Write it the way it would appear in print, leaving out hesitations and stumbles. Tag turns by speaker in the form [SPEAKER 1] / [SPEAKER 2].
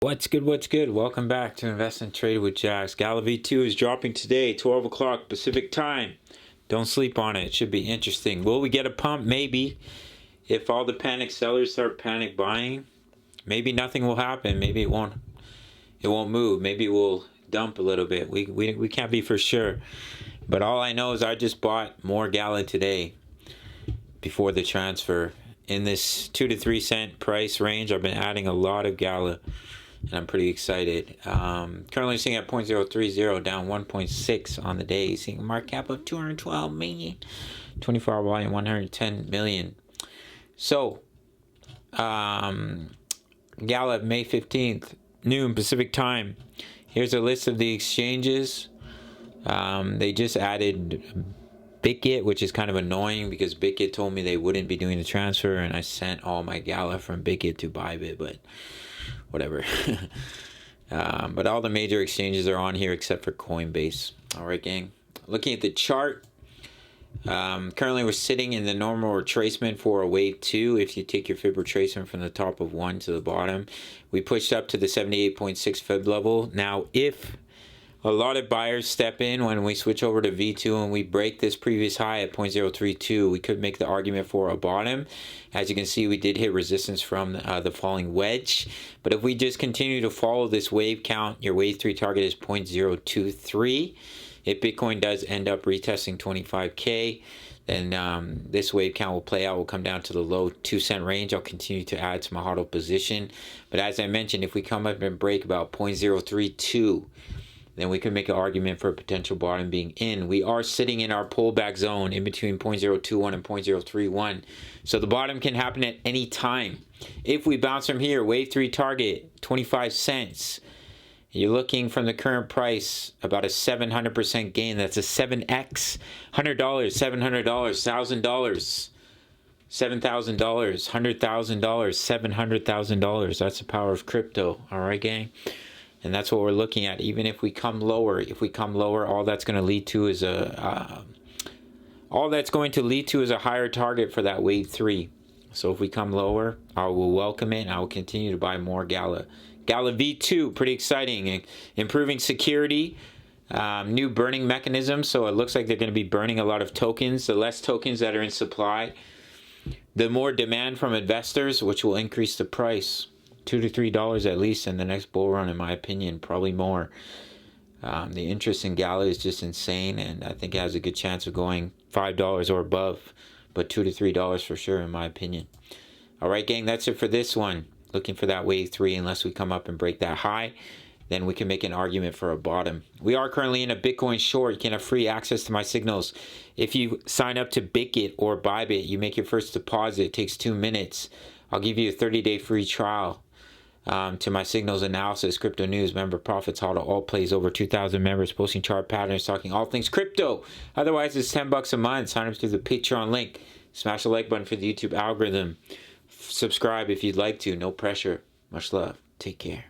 [SPEAKER 1] What's good? What's good? Welcome back to Invest and Trade with Jax. Gala V2 is dropping today, 12 o'clock Pacific time. Don't sleep on it. It should be interesting. Will we get a pump? Maybe. If all the panic sellers start panic buying, maybe nothing will happen. Maybe it won't move. Maybe we'll dump a little bit. We can't be for sure. But all I know is I just bought more Gala today before the transfer. In this 2 to 3 cent price range, I've been adding a lot of Gala. And I'm pretty excited. Currently sitting at 0.030, down 1.6 on the day. Seeing a market cap of 212 million. 24-hour volume, 110 million. So, Gala, May 15th, noon Pacific time. Here's a list of the exchanges. They just added Bitget, which is kind of annoying because Bitget told me they wouldn't be doing the transfer, and I sent all my Gala from Bitget to Bybit, but whatever. But all the major exchanges are on here except for Coinbase. All right, gang. Looking at the chart, currently we're sitting in the normal retracement for a wave 2. If you take your fib retracement from the top of 1 to the bottom, we pushed up to the 78.6 fib level. Now, if a lot of buyers step in when we switch over to V2 and we break this previous high at 0.032, we could make the argument for a bottom. As you can see, we did hit resistance from the falling wedge. But if we just continue to follow this wave count, your wave 3 target is 0.023. If Bitcoin does end up retesting 25K, then this wave count will play out. We'll come down to the low 2 cent range. I'll continue to add to my HODL position. But as I mentioned, if we come up and break about 0.032, then we can make an argument for a potential bottom being in. We are sitting in our pullback zone in between 0.021 and 0.031. So the bottom can happen at any time. If we bounce from here, wave 3 target, 25 cents. You're looking from the current price about a 700% gain. That's a 7x. $100, $700, $1,000. $7,000, $100,000, $700,000. That's the power of crypto. All right, gang? And that's what we're looking at. Even if we come lower, all that's going to lead to is a higher target for that wave 3. So if we come lower, I will welcome it, and I will continue to buy more Gala. Gala V2, pretty exciting. Improving security, new burning mechanism. So it looks like they're going to be burning a lot of tokens. The less tokens that are in supply, the more demand from investors, which will increase the price. $2 to $3 at least in the next bull run, in my opinion, probably more. The interest in Gala is just insane, and I think it has a good chance of going $5 or above, but $2 to $3 for sure, in my opinion. All right, gang, that's it for this one. Looking for that wave 3, unless we come up and break that high, then we can make an argument for a bottom. We are currently in a Bitcoin short. You can have free access to my signals. If you sign up to Bitget or Bybit, you make your first deposit. It takes 2 minutes. I'll give you a 30-day free trial. To my signals analysis, crypto news, member profits, HODL, all plays, over 2,000 members, posting chart patterns, talking all things crypto. Otherwise, it's $10 a month. Sign up to the Patreon link. Smash the like button for the YouTube algorithm. Subscribe if you'd like to. No pressure. Much love. Take care.